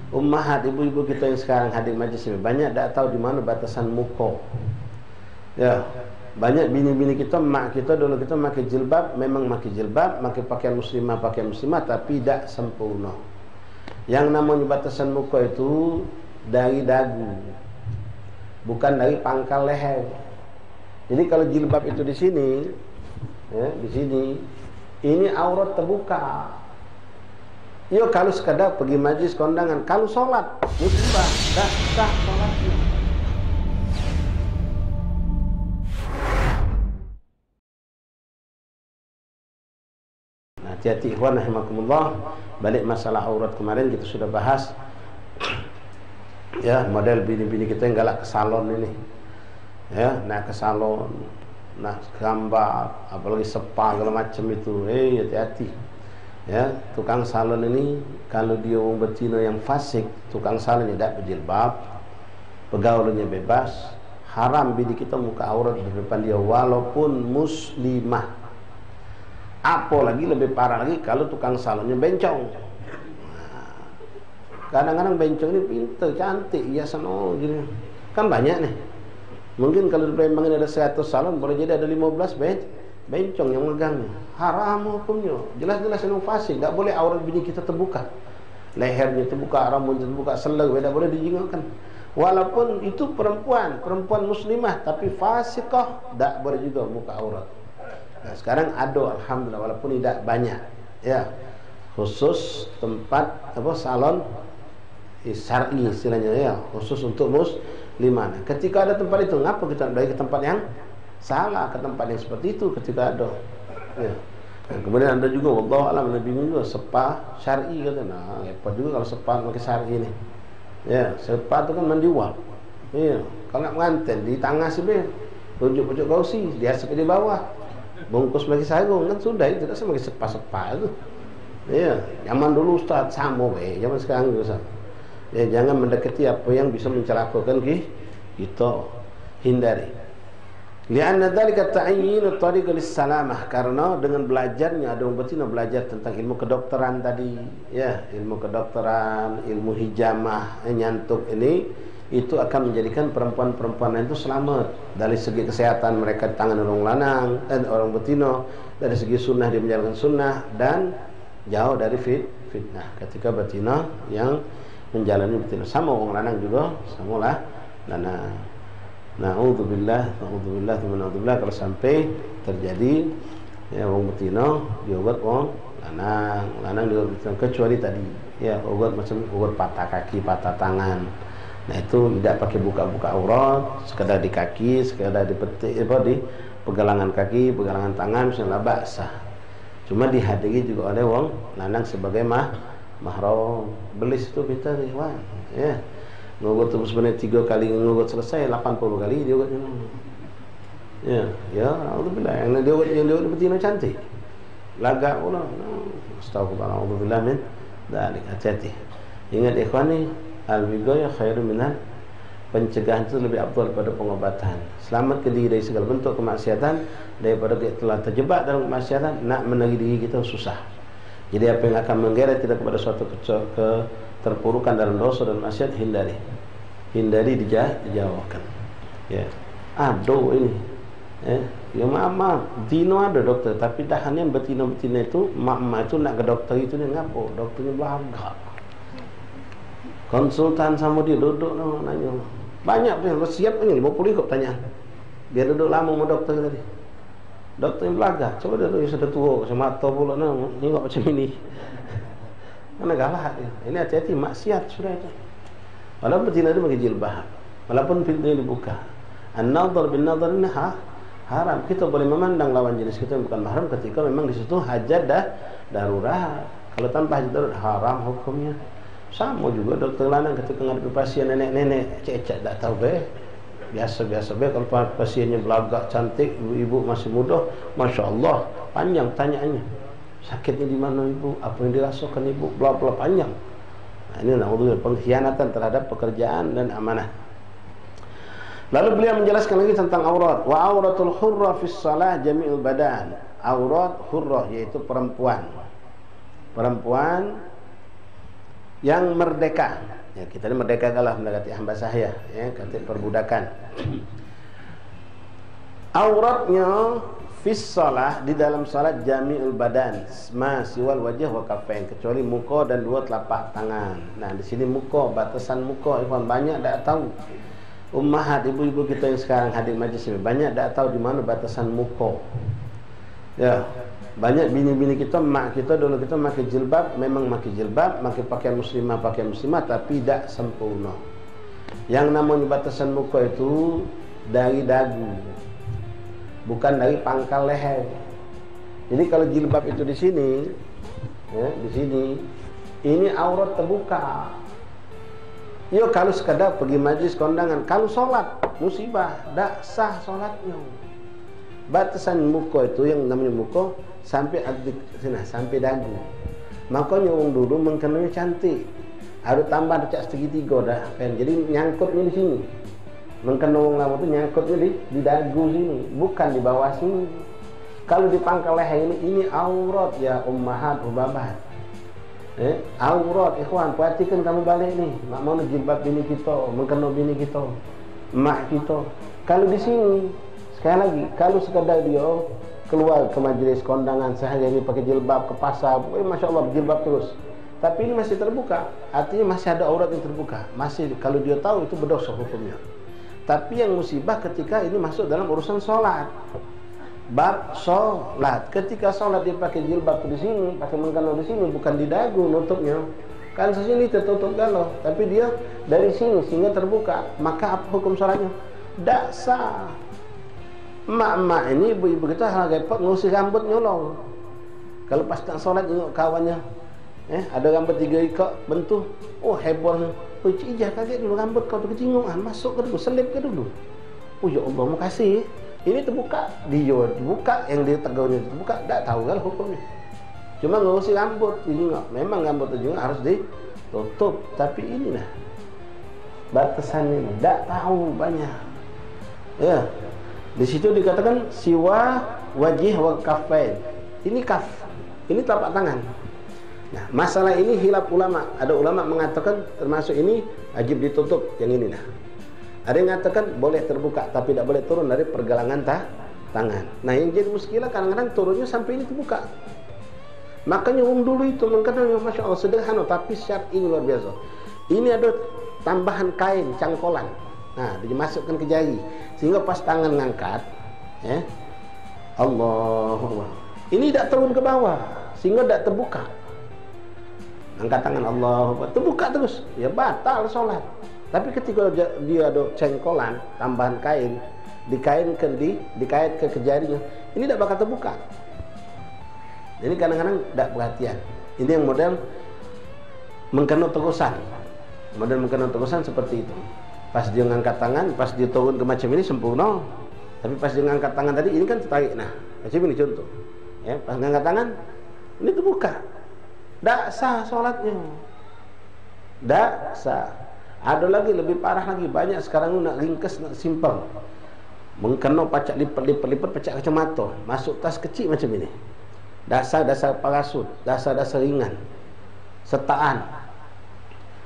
Ummahat, ibu-ibu kita yang sekarang hadir majlis ini banyak tak tahu di mana batasan muka. Ya, banyak bini-bini kita, mak kita dulu kita pakai jilbab, memang pakai jilbab, pakai pakaian muslimah, tapi tak sempurna. Yang namanya batasan muka itu dari dagu, bukan dari pangkal leher. Jadi kalau jilbab itu di sini, ya, di sini, ini aurat terbuka. Yo, kalau sekadar pergi majlis kondangan, kalau sholat musibah, dah sah sholatnya. Nah, hati-hati ikhwan rahimakumullah. Balik masalah aurat kemarin kita sudah bahas. Ya, model bini-bini kita yang galak ke salon ini. Ya, naik ke salon, nak gambar, apalagi spa segala macam itu. Hati-hati. Ya, tukang salon ini kalau dia orang betina yang fasik, tukang salon tidak berjilbab, pergaulannya bebas, haram bini kita muka aurat di depan dia walaupun muslimah. Apalagi lebih parah lagi kalau tukang salonnya bencong. Kadang-kadang bencong ini pintar, cantik, hiasan gini. Kan banyak nih. Mungkin kalau memang ada 100 salon, boleh jadi ada 15 bencong yang megangnya. Haram hukumnya. Jelas-jelas yang fasik. Tak boleh aurat bini kita terbuka. Lehernya terbuka, rambutnya terbuka, selai tak boleh dijengukkan. Walaupun itu perempuan muslimah tapi fasikah, tak boleh juga muka aurat. Nah, sekarang ada alhamdulillah walaupun tidak banyak. Ya. Khusus tempat salon syar'i istilahnya ya, khusus untuk muslimah. Ketika ada tempat itu, ngapa kita dari ke tempat yang salah, ke tempat yang seperti itu ketika ada. Ya. Dan kemudian ada juga wallahu alam Nabi juga spa syar'i kata. Nah, repot juga kalau spa pakai syar'i ini. Ya, spa itu kan mandi wap. Ya, kalau nak mengantin di tengah sini, pucuk-pucuk gausi, dia seperti di bawah. Bungkus bagi sarung kan sudah itu, tidak sama pakai spa itu. Ya, zaman dulu Ustaz sama zaman sekarang juga Ustaz. Ya, jangan mendekati apa yang bisa mencelakakan kita, hindari. Lianna dzalika ta'yin tariq lis-salamah, karena dengan belajarnya ada orang betina belajar tentang ilmu kedokteran tadi, ya, ilmu kedokteran, ilmu hijamah, nyantuk ini itu akan menjadikan perempuan-perempuan itu selamat dari segi kesehatan mereka di tangan orang lanang dan orang betina, dari segi sunnah dia menjalankan sunnah dan jauh dari fitnah ketika betina yang menjalani betina. Sama orang lanang juga samalah lanang. Na'udzubillah kalau sampai terjadi ya orang betina diobat orang lanang diobat betina, kecuali tadi ya obat macam obat patah kaki, patah tangan. Nah itu tidak pakai buka-buka aurat, sekedar di kaki, sekedar di petik di pegalangan kaki, pegalangan tangan, misalnya basah. Cuma dihadiri juga oleh orang lanang sebagai mahram. Belis itu kita ya. Ngugut itu sebenarnya 3 kali ngugut selesai 80 kali dia ugatnya. Ya, alhamdulillah yang dia betina cantik. Lagak pula. Astagfirullah, alhamdulillah min dzalik. Hati-hati. Ingat ikhwani, al-wiqayah khairu minal, pencegahan itu lebih afdal daripada pengobatan. Selamatkan diri dari segala bentuk kemaksiatan daripada kita telah terjebak dalam kemaksiatan, nak menarik diri kita susah. Jadi apa yang akan menggeret kita kepada suatu terpurukan dalam dosa dan maksiat, hindari dijauhkan. Ya, aduh ini, ya maaf, dino ada dokter, tapi dahannya betina itu, mak itu nak ke dokter itu ni ngapo, dokternya belagak. Konsultan sama dia duduk nanya, banyak pun siap ni 50 ikut tanya, dia duduk lama sama dokter tadi. Dokter yang belagak, coba dia sudah tua, semata pula nengok macam ini. Mana galak dia. Ini hati-hati maksiat sudah itu. Walaupun betina itu pakai jilbab, walaupun pintunya dibuka. An-nadhar bin nadhar ini haram. Kita boleh memandang lawan jenis kita yang bukan mahram ketika memang di situ hajat darurat. Kalau tanpa hajat darurat haram hukumnya. Sama juga dokter lanang ketika menghadapi pasien nenek-nenek cecek tak tahu biasa-biasa kalau pasiennya belagak cantik, ibu-ibu masih muda, masya Allah panjang tanyaannya. Sakitnya di mana ibu? Apa yang dirasakan ibu? Bla bla panjang. Nah, ini naudzubillah pengkhianatan terhadap pekerjaan dan amanah. Lalu beliau menjelaskan lagi tentang aurat. Wa auratul hurrah fis shalah jami'ul badan. Aurat hurrah yaitu perempuan. Perempuan yang merdeka. Ya, kita ini merdeka kalah mendekati hamba sahaya, ya, kata perbudakan. Auratnya fis shalah, di dalam salat, jami'ul badan, ma siwal wajh wa kaffain, kecuali muka dan dua telapak tangan. Nah, di sini muka, batasan muka, ikhwan banyak tak tahu. Ummahat, ibu-ibu kita yang sekarang hadir majlis ini banyak tak tahu di mana batasan muka. Ya, banyak bini-bini kita, mak kita dulu kita pakai jilbab, memang pakai jilbab, pakai pakaian muslimah, tapi tidak sempurna. Yang namanya batasan muka itu dari dagu, bukan dari pangkal leher. Jadi kalau jilbab itu di sini, ya, di sini, ini aurat terbuka. Yo, kalau sekadar pergi majlis kondangan, kalau sholat musibah, tak sah sholatnya. Batasan muka itu yang namanya muka sampai adik sini, sampai dagu. Makanya orang dulu mengkenalnya cantik. Ada tambah cak segitiga dah, kan? Jadi nyangkutnya di sini. Mengkenal orang lama itu nyangkutnya di dagu sini, bukan di bawah sini. Kalau di pangkal leher ini aurat ya ummahat ubabat. Aurat, ikhwan, perhatikan kamu balik nih. Nak mau jilbab bini kita, mengkenal bini kita, mak kita. Kalau di sini, sekali lagi, kalau sekadar dia keluar ke majlis kondangan sehari ini pakai jilbab ke pasar, masya Allah jilbab terus. Tapi ini masih terbuka, artinya masih ada aurat yang terbuka. Masih, kalau dia tahu itu berdosa hukumnya. Tapi yang musibah ketika ini masuk dalam urusan sholat. Bab sholat, ketika sholat dia pakai jilbab di sini, pakai menggalau di sini, bukan di dagu nutupnya. Kan sini tertutup galau, tapi dia dari sini sehingga terbuka. Maka apa hukum sholatnya? Tak sah. Emak-emak ini, ibu-ibu kita hal repot ngusir rambut nyolong. Kalau pas nak sholat tengok kawannya, ada rambut 3 ikut bentuk, oh hebohnya. Oh Cik Ijah, kaget dulu rambut kau tu kecingungan, masuk ke dulu, selip ke dulu. Oh ya Allah, makasih. Ini terbuka, dia terbuka, yang dia tegaunya terbuka, tak tahu kan hukumnya. Cuma ngusir rambut, juga memang rambut itu juga harus ditutup. Tapi ini nah batasannya ini, tak tahu banyak. Ya, di situ dikatakan siwa wajih wa kaffain. Ini kaf, ini telapak tangan. Nah, masalah ini hilaf ulama. Ada ulama mengatakan termasuk ini wajib ditutup, yang ini nah. Ada yang mengatakan boleh terbuka tapi tidak boleh turun dari pergelangan tangan. Nah, yang jadi muskilah kadang-kadang turunnya sampai ini terbuka. Makanya orang dulu itu mengatakan masya Allah sederhana tapi syar'i luar biasa. Ini ada tambahan kain cangkolan. Nah, dimasukkan ke jari sehingga pas tangan ngangkat, Allah. Ini tidak turun ke bawah sehingga tidak terbuka. Angkat tangan Allah, terbuka terus, ya batal sholat. Tapi ketika dia ada cengkolan, tambahan kain, dikait ke jarinya, ini tidak bakal terbuka. Jadi kadang-kadang tidak perhatian. Ini yang model mengkena terusan. Model mengkena terusan seperti itu. Pas dia ngangkat tangan, pas dia turun ke macam ini sempurna. Tapi pas dia ngangkat tangan tadi, ini kan tertarik. Nah, macam ini contoh. Ya, pas ngangkat tangan, ini terbuka. Tak sah sholatnya. Tak sah. Ada lagi lebih parah lagi, banyak sekarang nak ringkas, nak simpel. Mengkena pacak lipat pacak kacamata, masuk tas kecil macam ini. Dasar parasut, dasar ringan. Setaan.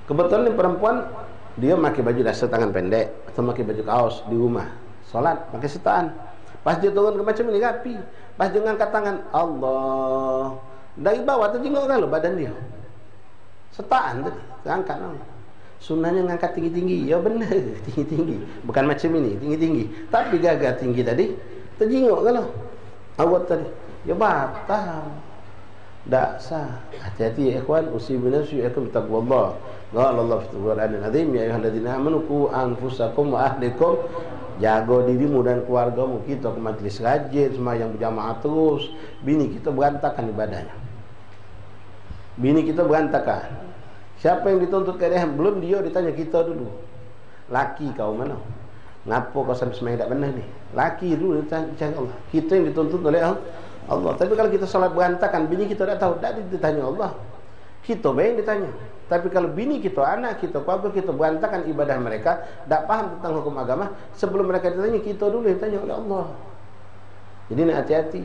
Kebetulan ni perempuan dia pakai baju dasar tangan pendek atau pakai baju kaos di rumah. Solat pakai setaan. Pas dia turun ke macam ini rapi. Pas dia ngangkat tangan, Allah. Dari bawah terjenguk kan lo badan dia. Setaan tadi, angkat no. Sunnahnya ngangkat tinggi-tinggi. Ya benar, tinggi-tinggi. Bukan macam ini, tinggi-tinggi. Tapi gagah tinggi tadi terjenguk kan lo. Awat tadi. Ya batal. Tak sah. Hati-hati ya ikhwan, usibuna syu'akum taqwallah. Qala Allah fi Qur'anil azim, ya ayyuhalladzina amanu qu anfusakum wa ahlikum. Jaga dirimu dan keluargamu. Kita ke majlis rajin, sembahyang berjamaah terus. Bini kita berantakan ibadahnya. Bini kita berantakan. Siapa yang dituntut ke dia? Belum dia ditanya kita dulu. Laki kau mana? Ngapa kau sampai sembahyang tak benar ni? Laki dulu ditanya Allah. Kita yang dituntut oleh Allah. Tapi kalau kita salat berantakan, bini kita tak tahu, tak ditanya Allah. Kita yang ditanya. Tapi kalau bini kita, anak kita, keluarga kita berantakan ibadah mereka, tak paham tentang hukum agama, sebelum mereka ditanya, kita dulu ditanya oleh Allah. Jadi nak hati-hati.